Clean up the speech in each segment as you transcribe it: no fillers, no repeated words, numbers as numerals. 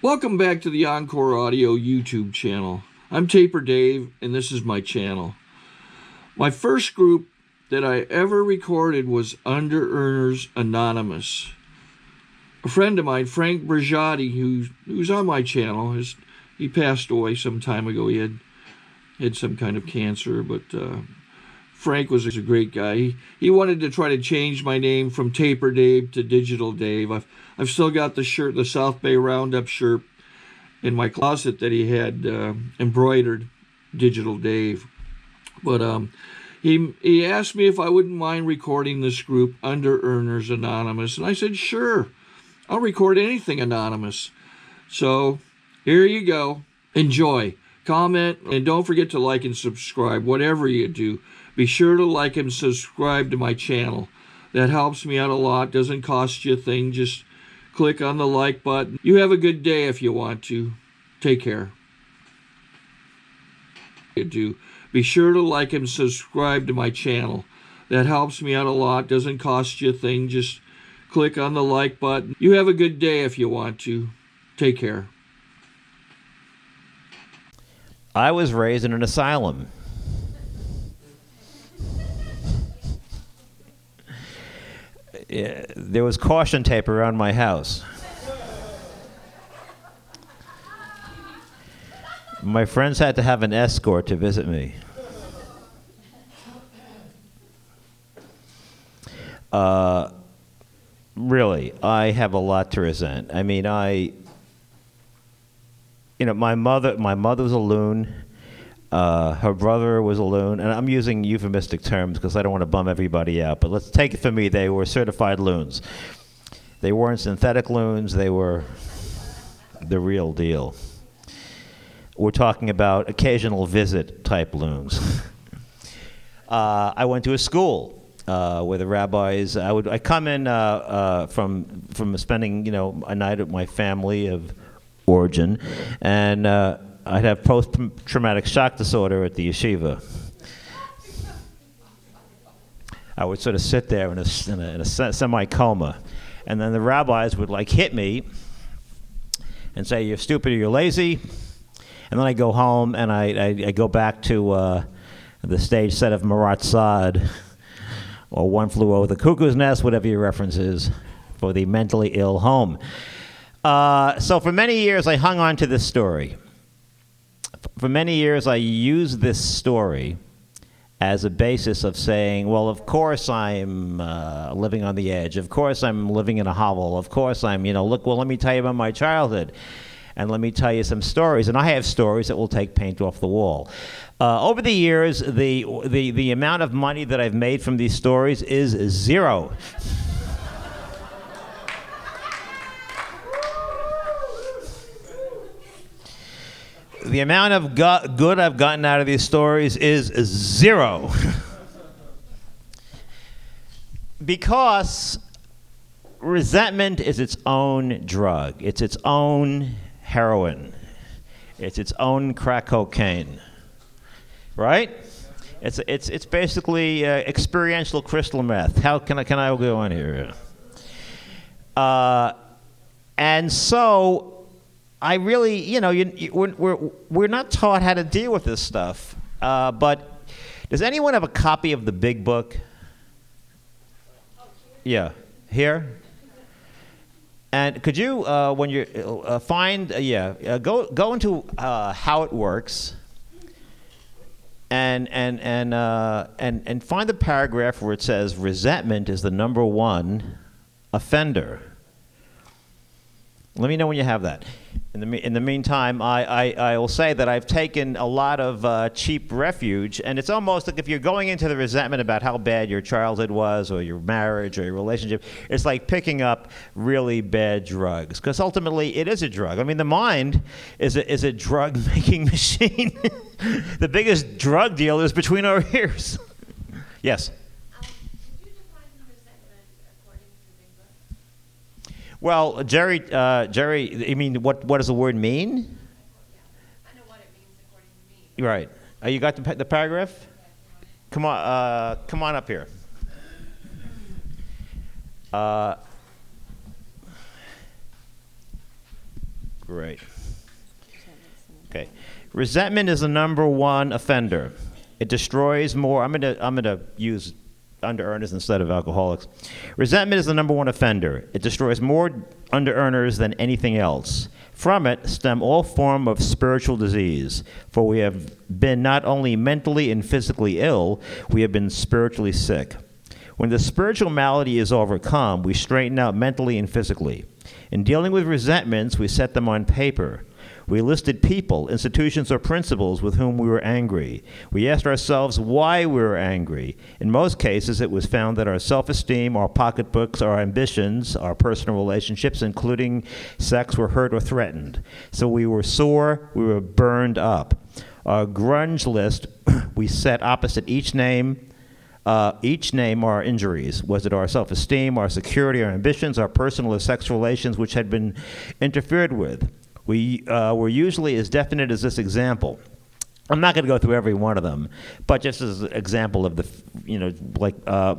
Welcome back to the Encore Audio YouTube channel. I'm Taper Dave, and this is my channel. My first group that I ever recorded was Underearners Anonymous. A friend of mine, Frank Brigiotti, who's on my channel, he passed away some time ago. He had some kind of cancer, but Frank was a great guy. He wanted to try to change my name from Taper Dave to Digital Dave. I've still got the shirt, the South Bay Roundup shirt, in my closet that he had embroidered Digital Dave. But he asked me if I wouldn't mind recording this group, Underearners Anonymous, and I said, sure, I'll record anything anonymous. So here you go. Enjoy, comment, and don't forget to like and subscribe, whatever you do. Be sure to like and subscribe to my channel. That helps me out a lot. Doesn't cost you a thing. Just click on the like button. You have a good day if you want to. Take care. Be sure to like and subscribe to my channel. That helps me out a lot. Doesn't cost you a thing. Just click on the like button. You have a good day if you want to. Take care. I was raised in an asylum. There was caution tape around my house. My friends had to have an escort to visit me. Really, I have a lot to resent. I mean, my mother was a loon. Her brother was a loon, and I'm using euphemistic terms because I don't want to bum everybody out, but let's take it from me, they were certified loons. They weren't synthetic loons, they were the real deal. We're talking about occasional visit type loons. I went to a school where the rabbis, I come in from spending a night at my family of origin, and I'd have post-traumatic shock disorder at the yeshiva. I would sort of sit there in a semi-coma, and then the rabbis would hit me and say, "You're stupid or you're lazy," and then I go home and I go back to the stage set of Marat Sade or One Flew Over the Cuckoo's Nest, whatever your reference is, for the mentally ill home. So for many years I hung on to this story. For many years, I used this story as a basis of saying, well, of course I'm living on the edge. Of course I'm living in a hovel. Of course I'm, look, well, let me tell you about my childhood. And let me tell you some stories. And I have stories that will take paint off the wall. Over the years, the amount of money that I've made from these stories is zero. The amount of good I've gotten out of these stories is zero. Because resentment is its own drug. It's its own heroin. It's its own crack cocaine. Right? It's basically experiential crystal meth. How can I go on here? And so I really, we're not taught how to deal with this stuff. But does anyone have a copy of the big book? Yeah, here. And could you, when you find, go into how it works, and find the paragraph where it says resentment is the #1 offender. Let me know when you have that. In the meantime, I will say that I've taken a lot of cheap refuge, and it's almost like if you're going into the resentment about how bad your childhood was, or your marriage, or your relationship, it's like picking up really bad drugs, because ultimately it is a drug. I mean, the mind is a drug-making machine. The biggest drug deal is between our ears. Yes? Well, Jerry, I mean, what does the word mean? Yeah, I know what it means according to me. Right. You got the paragraph? Come on up here. Great. Okay. Resentment is the number one offender. It destroys more. I'm gonna use under-earners instead of alcoholics. Resentment is the number one offender. It destroys more under-earners than anything else. From it stem all form of spiritual disease, for we have been not only mentally and physically ill, we have been spiritually sick. When the spiritual malady is overcome, we straighten out mentally and physically. In dealing with resentments, we set them on paper. We listed people, institutions, or principles with whom we were angry. We asked ourselves why we were angry. In most cases, it was found that our self-esteem, our pocketbooks, our ambitions, our personal relationships, including sex, were hurt or threatened. So we were sore, we were burned up. Our grunge list we set opposite each name our injuries. Was it our self-esteem, our security, our ambitions, our personal or sex relations which had been interfered with? We were usually as definite as this example. I'm not going to go through every one of them, but just as an example of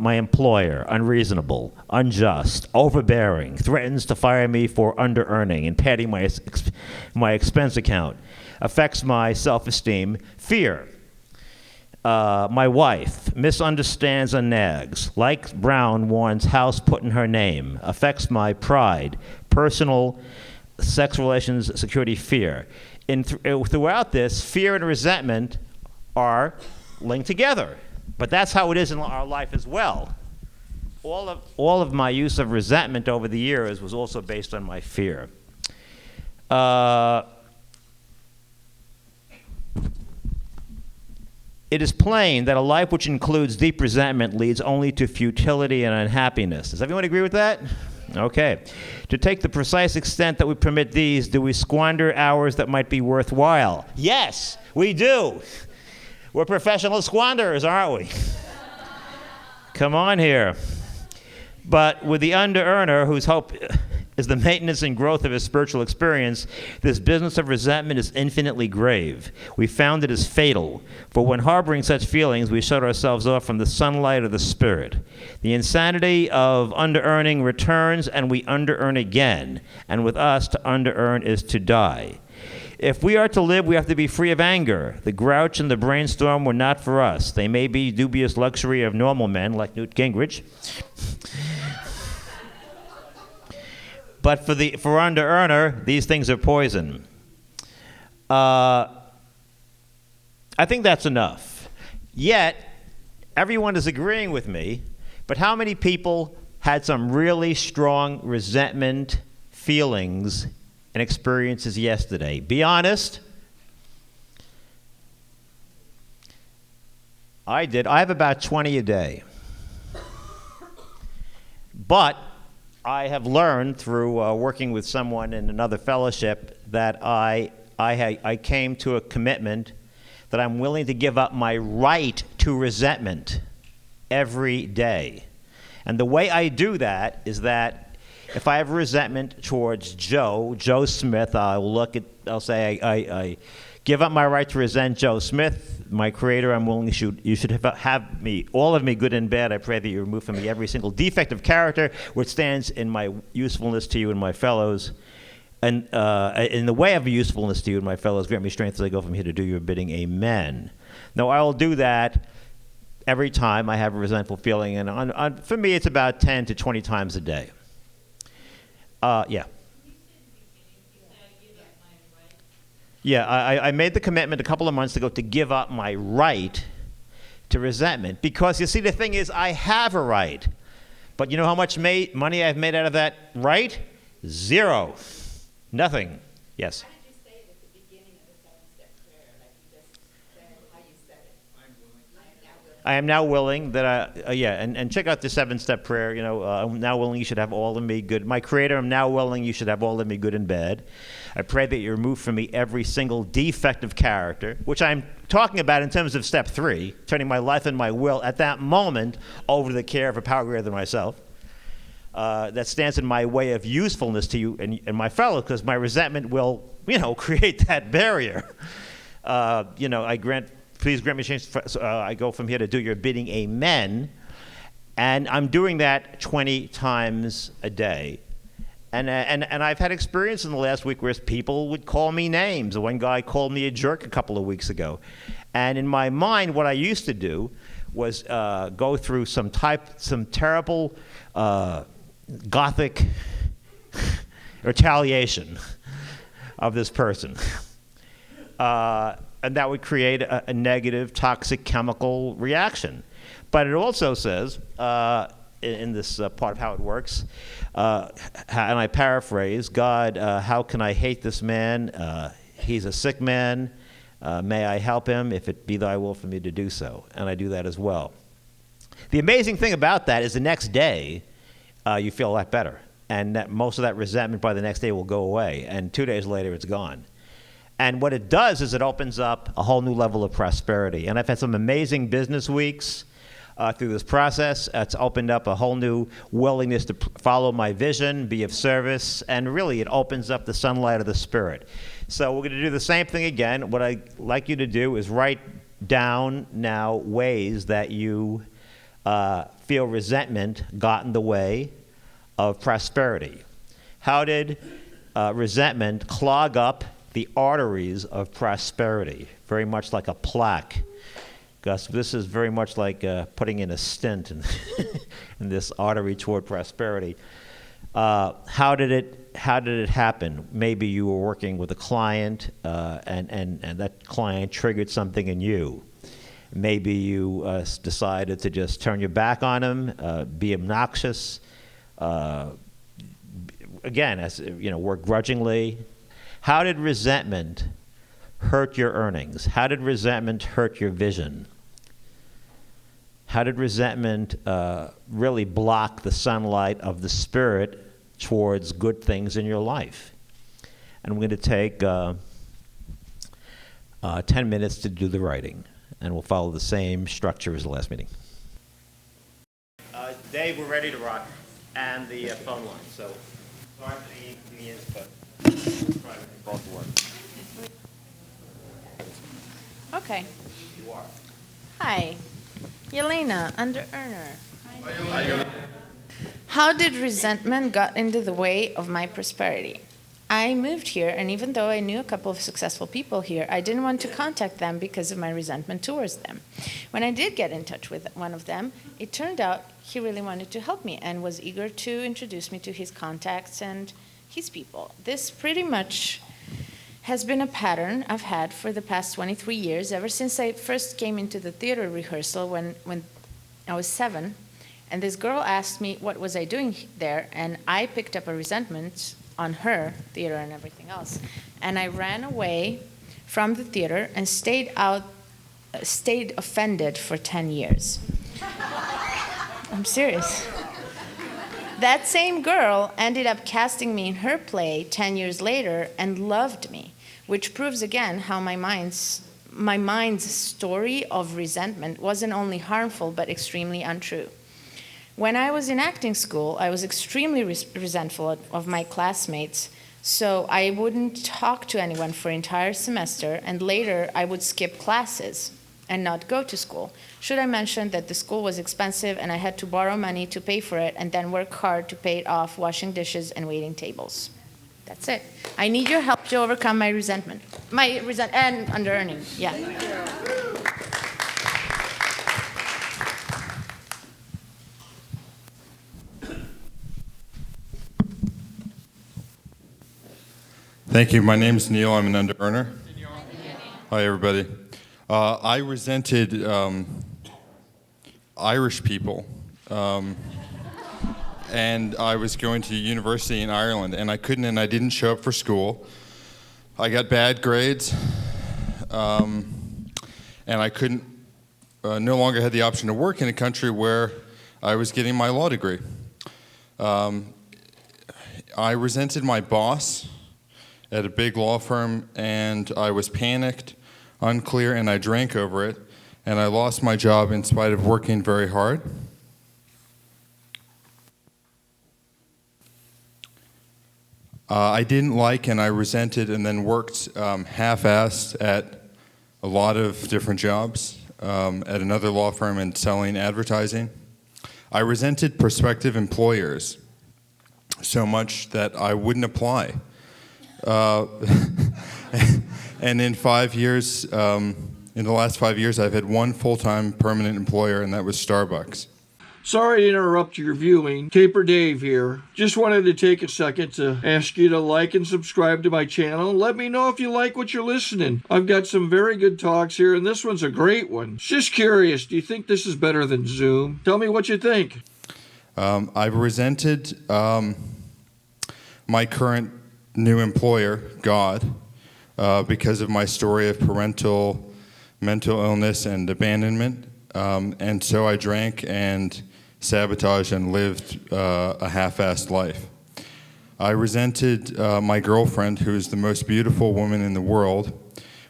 my employer, unreasonable, unjust, overbearing, threatens to fire me for under-earning and padding my expense account, affects my self-esteem, fear. My wife misunderstands and nags. Like Brown wants house put in her name. Affects my pride, personal, sex relations, security, fear. Throughout this, fear and resentment are linked together. But that's how it is in our life as well. All of my use of resentment over the years was also based on my fear. It is plain that a life which includes deep resentment leads only to futility and unhappiness. Does everyone agree with that? Okay. To take the precise extent that we permit these, do we squander hours that might be worthwhile? Yes, we do. We're professional squanderers, aren't we? Come on here. But with the under-earner, whose hope is the maintenance and growth of his spiritual experience, this business of resentment is infinitely grave. We found it is fatal, for when harboring such feelings, we shut ourselves off from the sunlight of the Spirit. The insanity of under-earning returns, and we under-earn again. And with us, to under-earn is to die. If we are to live, we have to be free of anger. The grouch and the brainstorm were not for us. They may be dubious luxury of normal men, like Newt Gingrich. But for under-earner, these things are poison. I think that's enough. Yet, everyone is agreeing with me, but how many people had some really strong resentment feelings and experiences yesterday? Be honest. I did. I have about 20 a day. But I have learned through working with someone in another fellowship that I came to a commitment that I'm willing to give up my right to resentment every day. And the way I do that is that if I have resentment towards Joe Smith, I'll say I give up my right to resent Joe Smith, my creator. I'm willing you should have me, all of me, good and bad. I pray that you remove from me every single defect of character which stands in my usefulness to you and my fellows. And in the way of usefulness to you and my fellows, grant me strength as I go from here to do your bidding. Amen. Now, I will do that every time I have a resentful feeling. And for me, it's about 10 to 20 times a day. Yeah. Yeah, I made the commitment a couple of months ago to give up my right to resentment. Because, you see, the thing is, I have a right. But you know how much money I've made out of that right? Zero. Nothing. Yes? Why did you say it at the beginning of the 7-step prayer, like you just said, how you said it? I am now willing that and check out the 7-step prayer. I'm now willing you should have all of me good. My Creator, I'm now willing you should have all of me good and bad. I pray that you remove from me every single defect of character, which I'm talking about in terms of step 3, turning my life and my will at that moment over to the care of a power greater than myself. That stands in my way of usefulness to you and my fellow, because my resentment will, create that barrier. Please grant me change. I go from here to do your bidding. Amen. And I'm doing that 20 times a day. And I've had experience in the last week where people would call me names. One guy called me a jerk a couple of weeks ago. And in my mind, what I used to do was go through some terrible Gothic retaliation of this person. And that would create a negative, toxic chemical reaction. But it also says, in this part of how it works, and I paraphrase, God, how can I hate this man? He's a sick man. May I help him if it be thy will for me to do so? And I do that as well. The amazing thing about that is the next day, you feel a lot better. And that most of that resentment by the next day will go away. And 2 days later, it's gone. And what it does is it opens up a whole new level of prosperity. And I've had some amazing business weeks through this process. It's opened up a whole new willingness to follow my vision, be of service, and really it opens up the sunlight of the Spirit. So we're going to do the same thing again. What I'd like you to do is write down now ways that you feel resentment got in the way of prosperity. How did resentment clog up the arteries of prosperity? Very much like a plaque. Gus, this is very much like putting in a stent in, in this artery toward prosperity. How did it happen? Maybe you were working with a client, and that client triggered something in you. Maybe you decided to just turn your back on him, be obnoxious. Again, as you know, work grudgingly. How did resentment hurt your earnings? How did resentment hurt your vision? How did resentment really block the sunlight of the Spirit towards good things in your life? And we're going to take 10 minutes to do the writing, and we'll follow the same structure as the last meeting. Dave, we're ready to rock, and the phone line. So start the input. Try to both work. Okay. You are. Hi. Yelena, Underearner. How did resentment got into the way of my prosperity? I moved here, and even though I knew a couple of successful people here, I didn't want to contact them because of my resentment towards them. When I did get in touch with one of them, it turned out he really wanted to help me and was eager to introduce me to his contacts and his people. This pretty much has been a pattern I've had for the past 23 years, ever since I first came into the theater rehearsal when I was 7. And this girl asked me what was I doing there, and I picked up a resentment on her, theater and everything else. And I ran away from the theater and stayed offended for 10 years. I'm serious. That same girl ended up casting me in her play 10 years later and loved me, which proves again how my mind's story of resentment wasn't only harmful but extremely untrue. When I was in acting school, I was extremely resentful of my classmates, so I wouldn't talk to anyone for an entire semester, and later I would skip classes and not go to school. Should I mention that the school was expensive and I had to borrow money to pay for it and then work hard to pay it off washing dishes and waiting tables? That's it. I need your help to overcome my resentment. And under-earning, yeah. Thank you. My name's Neil. I'm an under-earner. Hi, everybody. I resented Irish people, and I was going to university in Ireland, and I didn't show up for school. I got bad grades, and I couldn't, no longer had the option to work in a country where I was getting my law degree. I resented my boss at a big law firm, and I was panicked, unclear, and I drank over it, and I lost my job in spite of working very hard. I didn't like, and I resented, and then worked half-assed at a lot of different jobs, at another law firm and selling advertising. I resented prospective employers. so much that I wouldn't apply. And in 5 years, in the last 5 years, I've had one full-time permanent employer, and that was Starbucks. Sorry to interrupt your viewing. Taper Dave here. Just wanted to take a second to ask you to like and subscribe to my channel. Let me know if you like what you're listening. I've got some very good talks here, and this one's a great one. Just curious, do you think this is better than Zoom? Tell me what you think. I've resented my current new employer, God, because of my story of parental mental illness and abandonment. And so I drank and sabotaged and lived a half-assed life. I resented my girlfriend, who is the most beautiful woman in the world,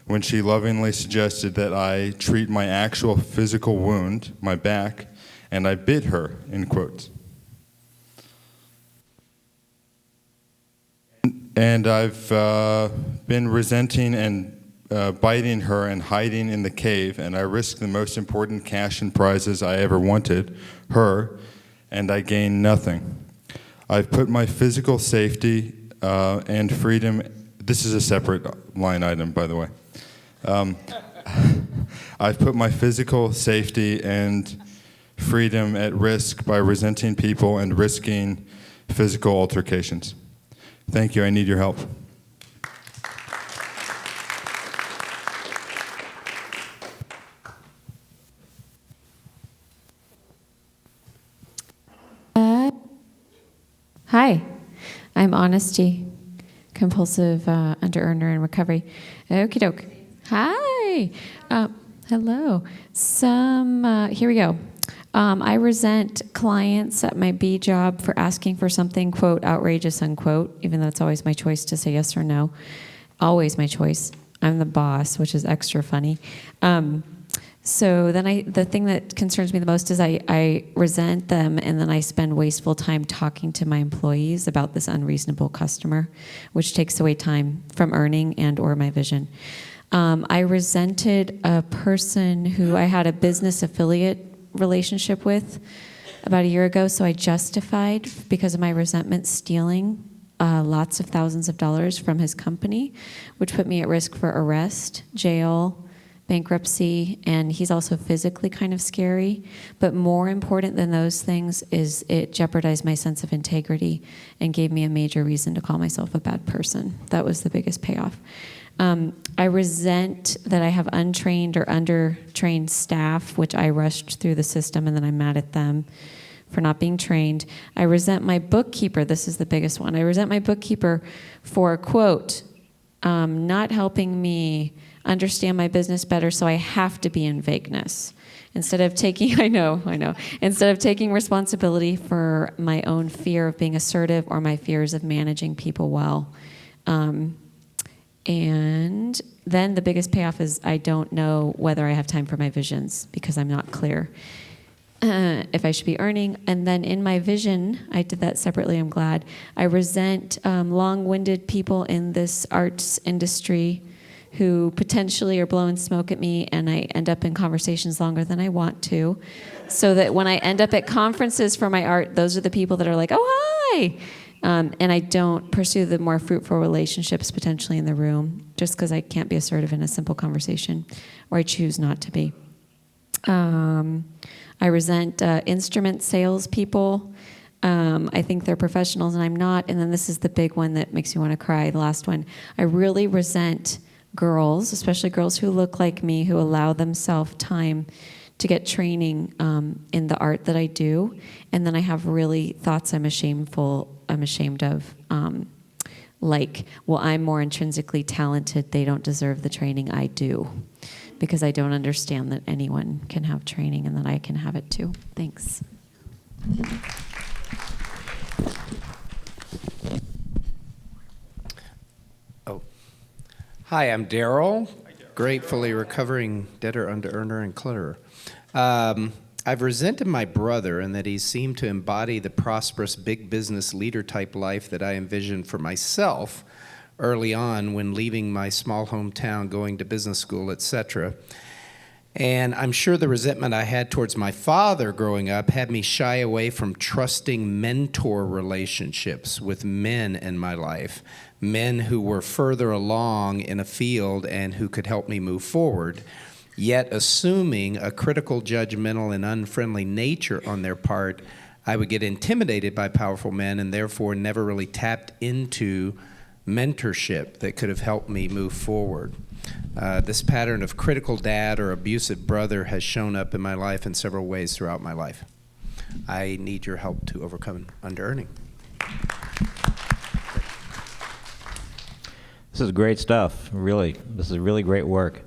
when she lovingly suggested that I treat my actual physical wound, my back, and I bit her, in quotes. And I've been resenting and biting her and hiding in the cave, and I risked the most important cash and prizes I ever wanted, her, and I gained nothing. I've put my physical safety and freedom, this is a separate line item, by the way. I've put my physical safety and freedom at risk by resenting people and risking physical altercations. Thank you, I need your help. Hi, I'm Honesty, compulsive under-earner in recovery. Okie doke. Hi. Hello. Here we go. I resent clients at my B job for asking for something, quote, outrageous, unquote, even though it's always my choice to say yes or no. Always my choice. I'm the boss, which is extra funny. So then the thing that concerns me the most is I resent them, and then I spend wasteful time talking to my employees about this unreasonable customer, which takes away time from earning and or my vision. I resented a person who I had a business affiliate relationship with about a year ago, so I justified, because of my resentment, stealing lots of thousands of dollars from his company, which put me at risk for arrest, jail, bankruptcy, and he's also physically kind of scary. But more important than those things is it jeopardized my sense of integrity and gave me a major reason to call myself a bad person. That was the biggest payoff. I resent that I have untrained or undertrained staff, which I rushed through the system, and then I'm mad at them for not being trained. I resent my bookkeeper. This is the biggest one. I resent my bookkeeper for, quote, not helping me understand my business better, so I have to be in vagueness. Instead of taking, I know, instead of taking responsibility for my own fear of being assertive or my fears of managing people well. And then the biggest payoff is I don't know whether I have time for my visions because I'm not clear if I should be earning. And then in my vision, I did that separately, I'm glad. I resent long-winded people in this arts industry who potentially are blowing smoke at me, and I end up in conversations longer than I want to, so that when I end up at conferences for my art, those are the people that are like, oh, hi! And I don't pursue the more fruitful relationships potentially in the room, just because I can't be assertive in a simple conversation, or I choose not to be. I resent instrument salespeople. I think they're professionals, and I'm not. And then this is the big one that makes me want to cry, the last one. I really resent girls, especially girls who look like me, who allow themselves time to get training in the art that I do, and then I have really thoughts I'm ashamed of, like, well, I'm more intrinsically talented, they don't deserve the training I do, because I don't understand that anyone can have training and that I can have it too. Thanks. Hi, I'm Daryl, gratefully recovering debtor, under-earner, and clutterer. I've resented my brother in that he seemed to embody the prosperous big business leader type life that I envisioned for myself early on when leaving my small hometown, going to business school, etc. And I'm sure the resentment I had towards my father growing up had me shy away from trusting mentor relationships with men in my life, men who were further along in a field and who could help me move forward, yet assuming a critical, judgmental, and unfriendly nature on their part, I would get intimidated by powerful men and therefore never really tapped into mentorship that could have helped me move forward. This pattern of critical dad or abusive brother has shown up in my life in several ways throughout my life. I need your help to overcome under-earning. This is great stuff, really. This is really great work.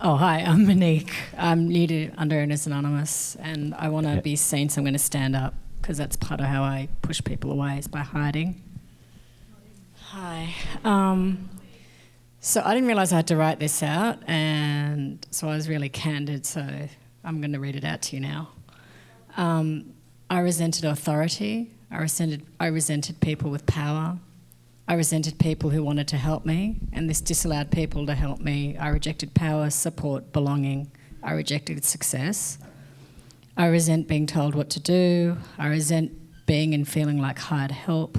Hi, I'm Monique. I'm new to Underearners Anonymous, and I want to be seen, so I'm going to stand up, because that's part of how I push people away, is by hiding. Hi. So I didn't realize I had to write this out, and so I was really candid, so I'm going to read it out to you now. I resented authority. I resented people with power. I resented people who wanted to help me, and this disallowed people to help me. I rejected power, support, belonging. I rejected success. I resent being told what to do. I resent being and feeling like hired help.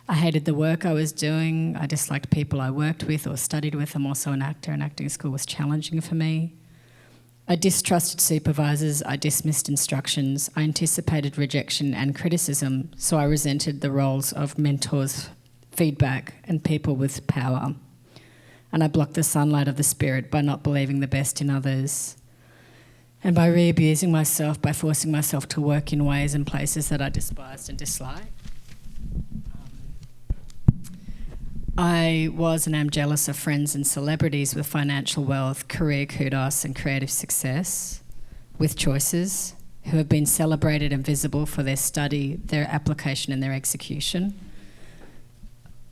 I hated the work I was doing. I disliked people I worked with or studied with. I'm also an actor, and acting school was challenging for me. I distrusted supervisors. I dismissed instructions. I anticipated rejection and criticism, so I resented the roles of mentors, feedback, and people with power. And I blocked the sunlight of the spirit by not believing the best in others, and by re-abusing myself, by forcing myself to work in ways and places that I despised and disliked. I was and am jealous of friends and celebrities with financial wealth, career kudos, and creative success, with choices, who have been celebrated and visible for their study, their application, and their execution.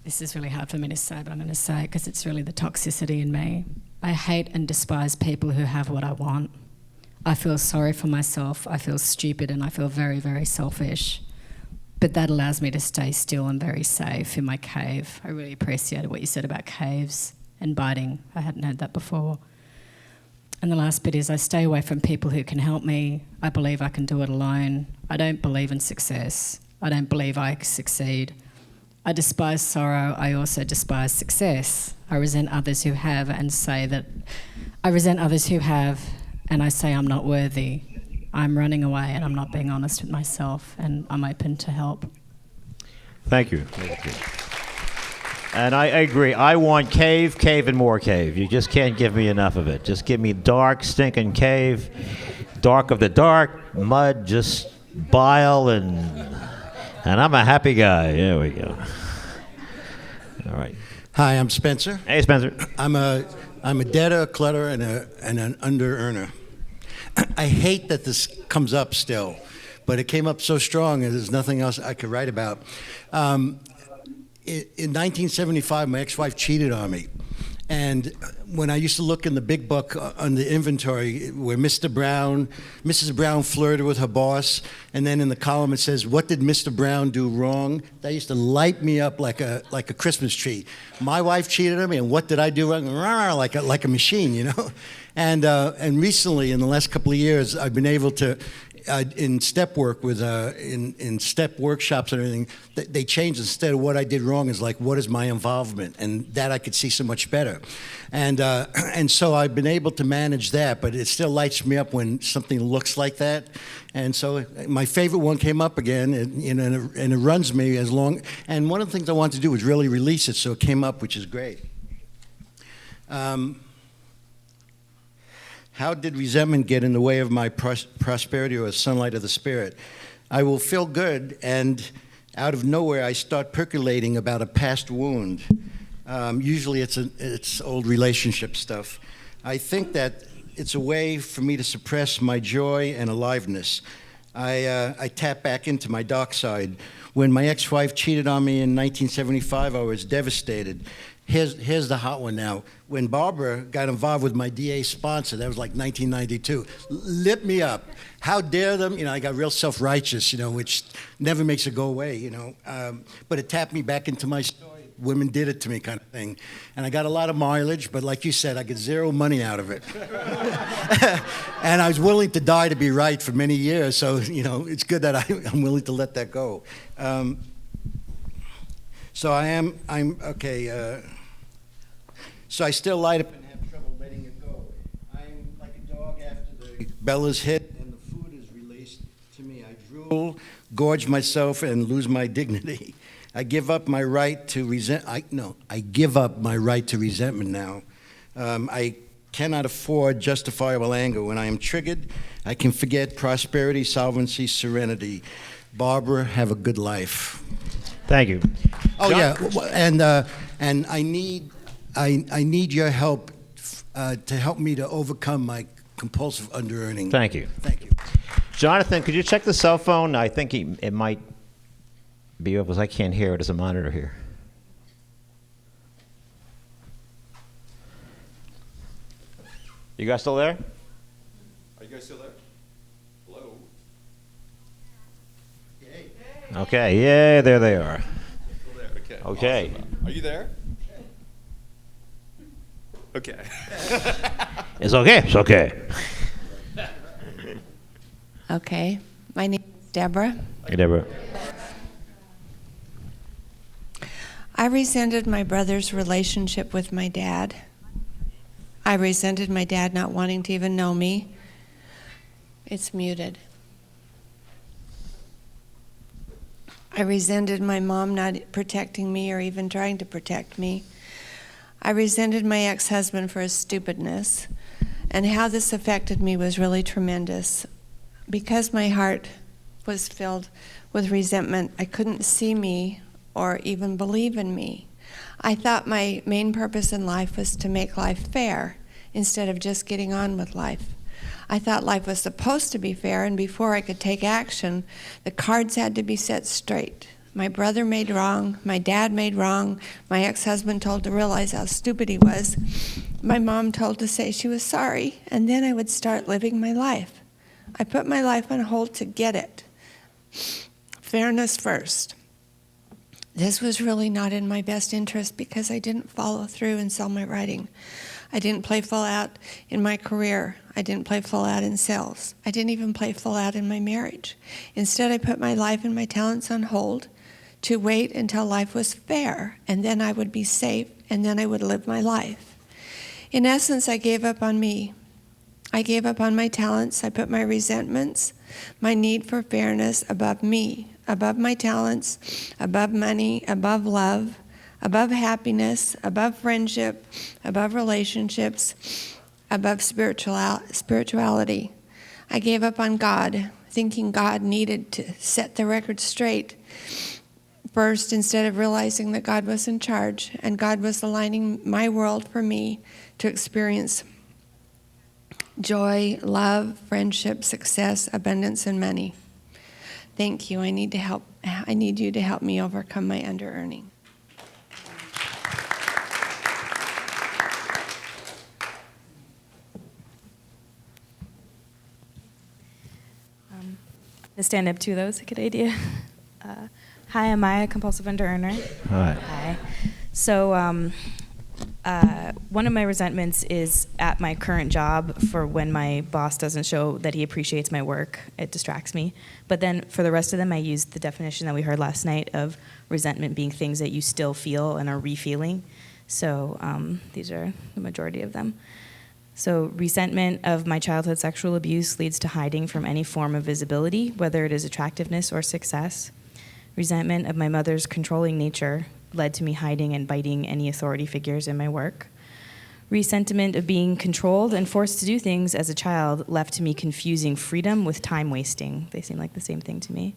This is really hard for me to say, but I'm going to say it because it's really the toxicity in me. I hate and despise people who have what I want. I feel sorry for myself, I feel stupid, and I feel very, very selfish. But that allows me to stay still and very safe in my cave. I really appreciated what you said about caves and biting. I hadn't heard that before. And the last bit is I stay away from people who can help me. I believe I can do it alone. I don't believe in success. I don't believe I succeed. I despise sorrow. I also despise success. I resent others who have and say that I resent others who have, and I say I'm not worthy. I'm running away and I'm not being honest with myself, and I'm open to help. Thank you. Thank you. And I agree. I want cave, cave, and more cave. You just can't give me enough of it. Just give me dark, stinking cave, dark of the dark, mud, just bile, and I'm a happy guy. There we go. All right. Hi, I'm Spencer. Hey, Spencer. I'm a debtor, a clutter, and an under-earner. I hate that this comes up still, but it came up so strong and there's nothing else I could write about. In 1975, my ex-wife cheated on me. And when I used to look in the big book on the inventory where Mrs. Brown flirted with her boss, and then in the column it says, what did Mr. Brown do wrong? That used to light me up like a Christmas tree. My wife cheated on me, and what did I do wrong? Like a machine, you know? And recently, in the last couple of years, I've been able to, in step work with in step workshops and everything, they changed, instead of what I did wrong is like, what is my involvement? And that I could see so much better. And so I've been able to manage that, but it still lights me up when something looks like that. And so my favorite one came up again, and it runs me as long. And one of the things I wanted to do was really release it, so it came up, which is great. How did resentment get in the way of my prosperity or sunlight of the spirit? I will feel good, and out of nowhere I start percolating about a past wound. Usually it's old relationship stuff. I think that it's a way for me to suppress my joy and aliveness. I tap back into my dark side. When my ex-wife cheated on me in 1975, I was devastated. Here's the hot one now. When Barbara got involved with my DA sponsor, that was like 1992, lit me up. How dare them? I got real self-righteous, which never makes it go away, But it tapped me back into my story. Women did it to me kind of thing. And I got a lot of mileage, but like you said, I get zero money out of it. And I was willing to die to be right for many years, so, it's good that I'm willing to let that go. So I'm okay. So I still light up and have trouble letting it go. I'm like a dog after the Bella's hit and the food is released to me. I drool, gorge myself, and lose my dignity. I give up my right to I give up my right to resentment now. I cannot afford justifiable anger. When I am triggered, I can forget prosperity, solvency, serenity. Barbara, have a good life. Thank you. Oh, John? yeah, and I need your help to help me to overcome my compulsive underearning. Thank you. Thank you. Jonathan, could you check the cell phone? I think it might be able, because I can't hear it as a monitor here. You guys still there? Are you guys still there? Hello? Okay, yeah, there they are. Still there. Okay. Okay. Awesome. Are you there? Okay. It's okay, it's okay. Okay. My name is Deborah. Hey, Deborah. I resented my brother's relationship with my dad. I resented my dad not wanting to even know me. It's muted. I resented my mom not protecting me or even trying to protect me. I resented my ex-husband for his stupidness, and how this affected me was really tremendous. Because my heart was filled with resentment, I couldn't see me or even believe in me. I thought my main purpose in life was to make life fair instead of just getting on with life. I thought life was supposed to be fair, and before I could take action, the cards had to be set straight. My brother made wrong, my dad made wrong, my ex-husband told to realize how stupid he was, my mom told to say she was sorry, and then I would start living my life. I put my life on hold to get it. Fairness first. This was really not in my best interest because I didn't follow through and sell my writing. I didn't play full out in my career. I didn't play full out in sales. I didn't even play full out in my marriage. Instead, I put my life and my talents on hold to wait until life was fair, and then I would be safe, and then I would live my life. In essence, I gave up on me. I gave up on my talents. I put my resentments, my need for fairness above me, above my talents, above money, above love, above happiness, above friendship, above relationships, above spirituality. I gave up on God, thinking God needed to set the record straight first instead of realizing that God was in charge and God was aligning my world for me to experience joy, love, friendship, success, abundance, and money. Thank you. I need you to help me overcome my underearning. To stand up to those, a good idea. Hi, am I a compulsive underearner? Hi. Hi. So one of my resentments is at my current job for when my boss doesn't show that he appreciates my work. It distracts me. But then for the rest of them, I use the definition that we heard last night of resentment being things that you still feel and are re-feeling. So these are the majority of them. So resentment of my childhood sexual abuse leads to hiding from any form of visibility, whether it is attractiveness or success. Resentment of my mother's controlling nature led to me hiding and biting any authority figures in my work. Resentment of being controlled and forced to do things as a child left to me confusing freedom with time wasting. They seem like the same thing to me.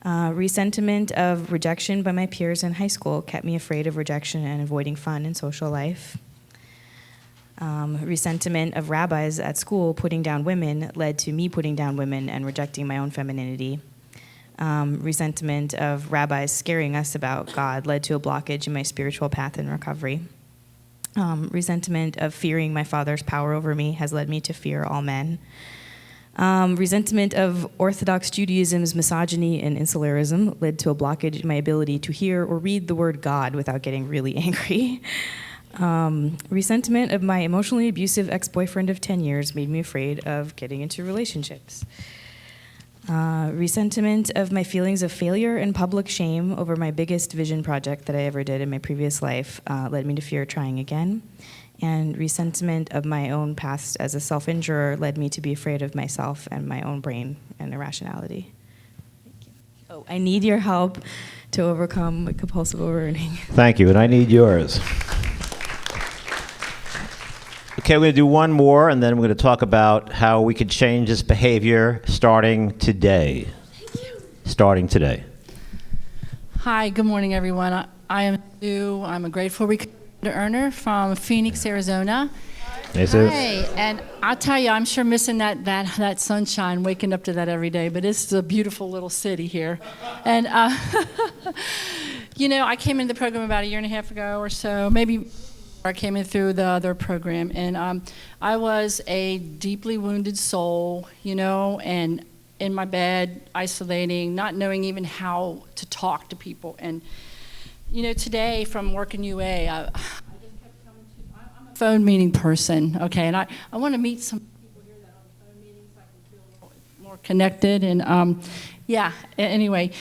Resentment of rejection by my peers in high school kept me afraid of rejection and avoiding fun in social life. Resentment of rabbis at school putting down women led to me putting down women and rejecting my own femininity. Resentment of rabbis scaring us about God led to a blockage in my spiritual path in recovery. Resentment of fearing my father's power over me has led me to fear all men. Resentment of Orthodox Judaism's misogyny and insularism led to a blockage in my ability to hear or read the word God without getting really angry. Resentment of my emotionally abusive ex-boyfriend of 10 years made me afraid of getting into relationships. Resentment of my feelings of failure and public shame over my biggest vision project that I ever did in my previous life led me to fear trying again. And resentment of my own past as a self-injurer led me to be afraid of myself and my own brain and irrationality. Thank you. Oh, I need your help to overcome compulsive overeating. Thank you, and I need yours. Okay, we're going to do one more, and then we're going to talk about how we could change this behavior starting today. Starting today. Hi, good morning, everyone. I am Sue. I'm a grateful earner from Phoenix, Arizona. Hey, Sue. Hey, and I'll tell you, I'm sure missing that sunshine, waking up to that every day, but it's a beautiful little city here. And, you know, I came into the program about 1.5 years ago or so, maybe I came in through the other program, and I was a deeply wounded soul, you know, and in my bed, isolating, not knowing even how to talk to people. And, you know, today from working UA, I just kept coming to, I'm a phone meeting person, okay, and I want to meet some people here that are on phone meetings so I can feel a little more connected. And, yeah, anyway.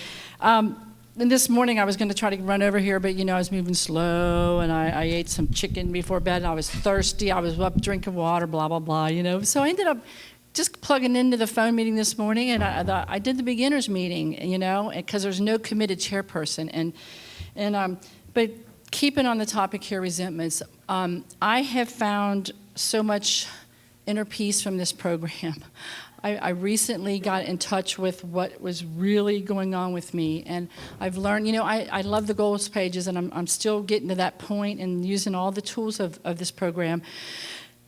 And this morning I was going to try to run over here, but, you know, I was moving slow, and I ate some chicken before bed, and I was thirsty. I was up drinking water, blah, blah, blah, you know. So I ended up just plugging into the phone meeting this morning, and I did the beginners meeting, you know, because there's no committed chairperson. But keeping on the topic here, resentments, I have found so much inner peace from this program. I recently got in touch with what was really going on with me, and I've learned, you know, I love the goals pages, and I'm still getting to that point and using all the tools of this program.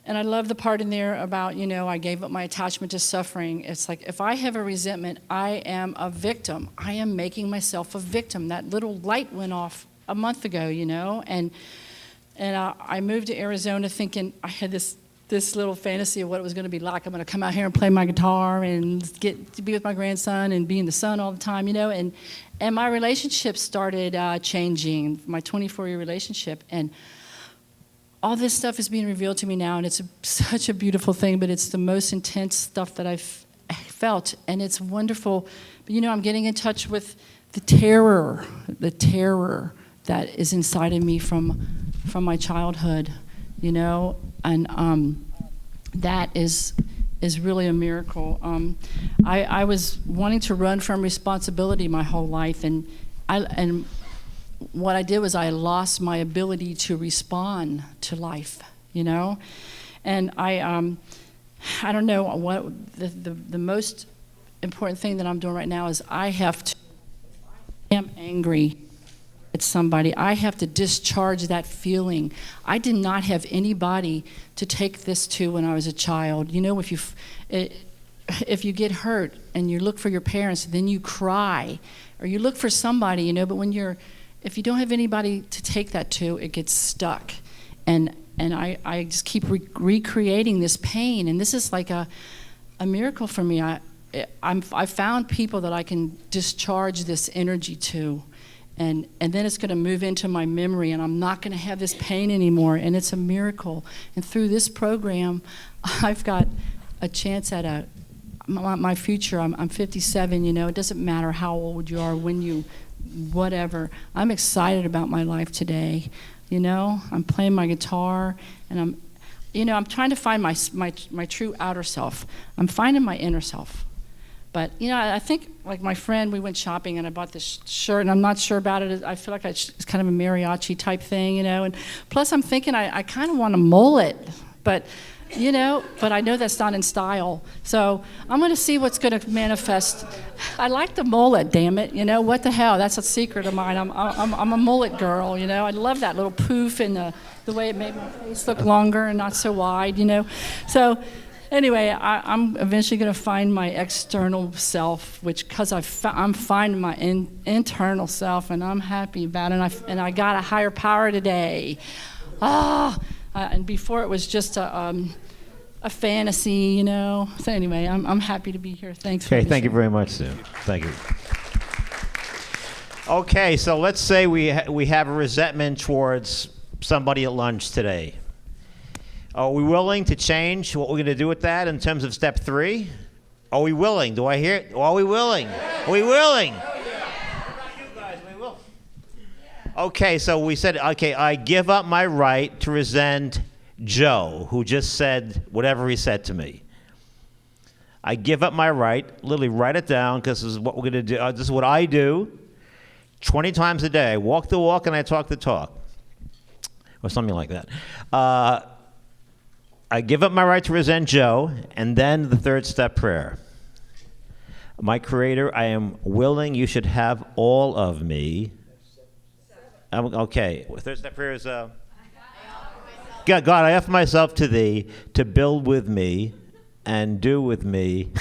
And I love the part in there about, you know, I gave up my attachment to suffering. It's like, if I have a resentment, I am a victim. I am making myself a victim. That little light went off a month ago, you know, and I moved to Arizona thinking I had this little fantasy of what it was going to be like. I'm going to come out here and play my guitar and get to be with my grandson and be in the sun all the time, you know. And my relationship started changing, my 24-year relationship. And all this stuff is being revealed to me now, and it's such a beautiful thing, but it's the most intense stuff that I've felt, and it's wonderful. But, you know, I'm getting in touch with the terror that is inside of me from my childhood, you know, and that is really a miracle. I was wanting to run from responsibility my whole life, and what I did was I lost my ability to respond to life, you know, and I don't know what the most important thing that I'm doing right now is I am angry at somebody. I have to discharge that feeling. I did not have anybody to take this to when I was a child. You know, if you get hurt and you look for your parents, then you cry, or you look for somebody, you know, but if you don't have anybody to take that to, it gets stuck. And I just keep recreating this pain, and this is like a miracle for me. I found people that I can discharge this energy to, and then it's going to move into my memory, and I'm not going to have this pain anymore, and it's a miracle. And through this program, I've got a chance at my future. I'm 57, you know. It doesn't matter how old you are, whatever. I'm excited about my life today, you know. I'm playing my guitar, and I'm trying to find my true outer self. I'm finding my inner self. But, you know, I think, like my friend, we went shopping and I bought this shirt, and I'm not sure about it. I feel like it's kind of a mariachi type thing, you know. And plus I'm thinking I kind of want a mullet, but, you know, but I know that's not in style. So I'm going to see what's going to manifest. I like the mullet, damn it. You know, what the hell? That's a secret of mine. I'm a mullet girl, you know. I love that little poof and the way it made my face look longer and not so wide, you know. So Anyway, I'm eventually going to find my external self, because I'm finding my internal self, and I'm happy about it. And I got a higher power today. And before it was just a fantasy, you know. So anyway, I'm happy to be here. Thanks. Okay, thank you very much, Sue. Thank you. Okay, so let's say we have a resentment towards somebody at lunch today. Are we willing to change what we're going to do with that in terms of step 3? Are we willing? Do I hear it? Are we willing? Are we willing? Okay, so we said, okay, I give up my right to resent Joe, who just said whatever he said to me. I give up my right, literally write it down, because this is what we're going to do. This is what I do 20 times a day. I walk the walk and I talk the talk, or something like that. I give up my right to resent Joe, and then the 3rd step prayer. My Creator, I am willing you should have all of me. Okay, 3rd step prayer is, God, I offer myself to thee to build with me and do with me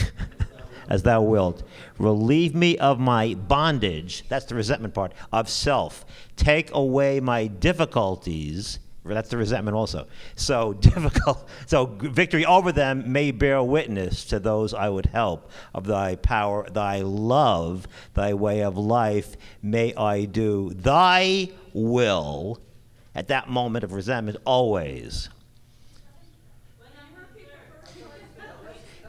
as thou wilt. Relieve me of my bondage, that's the resentment part, of self. Take away my difficulties. That's the resentment also. So difficult. So victory over them may bear witness to those I would help. Of thy power, thy love, thy way of life, may I do thy will at that moment of resentment always.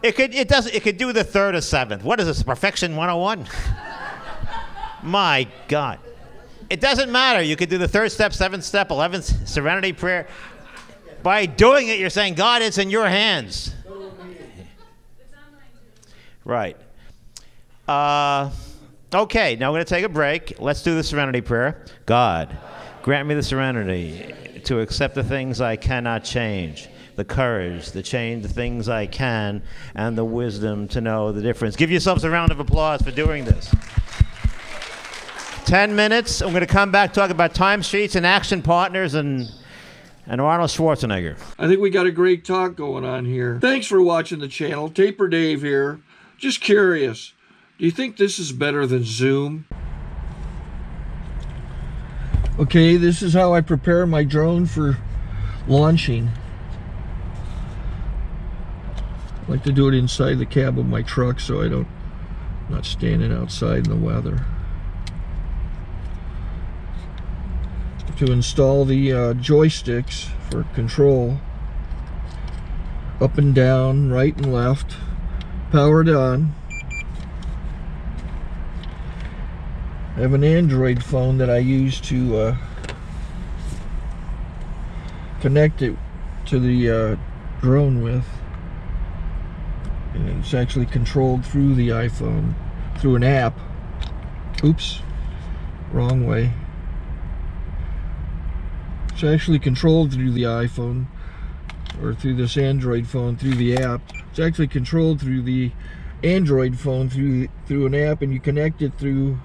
It could do the 3rd or 7th. What is this, Perfection 101? My God. It doesn't matter. You could do the 3rd step, 7th step, 11th serenity prayer. By doing it, you're saying, God, it's in your hands. Right. Okay, now we're going to take a break. Let's do the serenity prayer. God, grant me the serenity to accept the things I cannot change, the courage to change the things I can, and the wisdom to know the difference. Give yourselves a round of applause for doing this. 10 minutes. I'm going to come back, talk about timesheets and action partners and Arnold Schwarzenegger. I think we got a great talk going on here. Thanks for watching the channel. Taper Dave here. Just curious, do you think this is better than Zoom? Okay, this is how I prepare my drone for launching. I like to do it inside the cab of my truck so I'm not standing outside in the weather. To install the joysticks for control, up and down, right and left, powered on. I have an Android phone that I use to connect it to the drone with. And it's actually controlled through the iPhone, through an app. Oops, wrong way. It's actually controlled through the iPhone, or through this Android phone, through the app. It's actually controlled through the Android phone, through an app, and you connect it through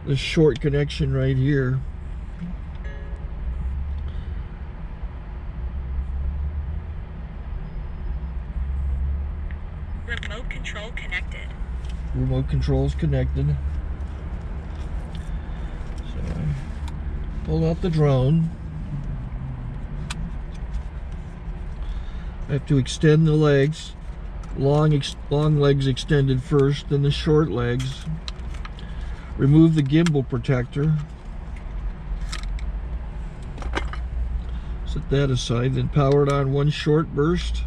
this short connection right here. Remote control connected. Remote control's connected. So I pull out the drone. I have to extend the legs, long legs extended first, then the short legs. Remove the gimbal protector. Set that aside, then power it on one short burst,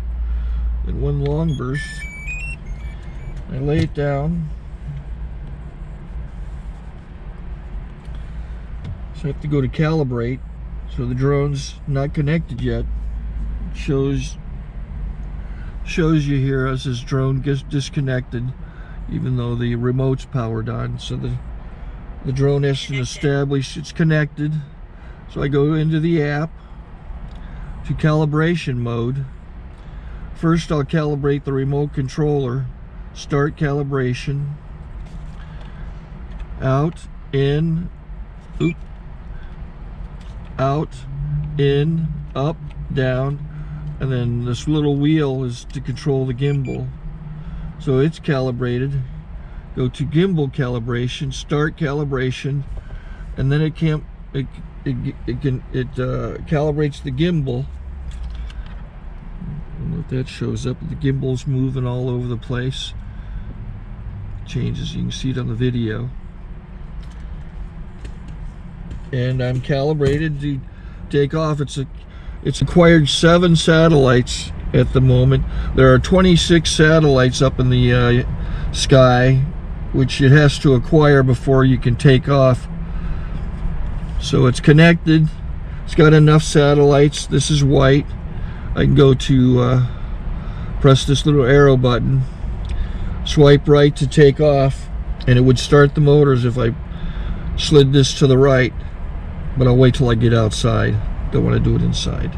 then one long burst. I lay it down. So I have to go to calibrate. So the drone's not connected yet. It shows you here as this drone gets disconnected, even though the remote's powered on. So the drone has to establish it's connected. So I go into the app to calibration mode. First I'll calibrate the remote controller. Start calibration. Out, in, out, in, up, down, And then this little wheel is to control the gimbal. So it's calibrated. Go to gimbal calibration, start calibration, and then it calibrates the gimbal. I don't know if that shows up. The gimbal's moving all over the place. Changes, you can see it on the video. And I'm calibrated to take off. It's acquired 7 satellites at the moment. There are 26 satellites up in the sky, which it has to acquire before you can take off. So it's connected. It's got enough satellites. This is white. I can go to press this little arrow button, swipe right to take off, and it would start the motors if I slid this to the right. But I'll wait till I get outside. Don't want to do it inside.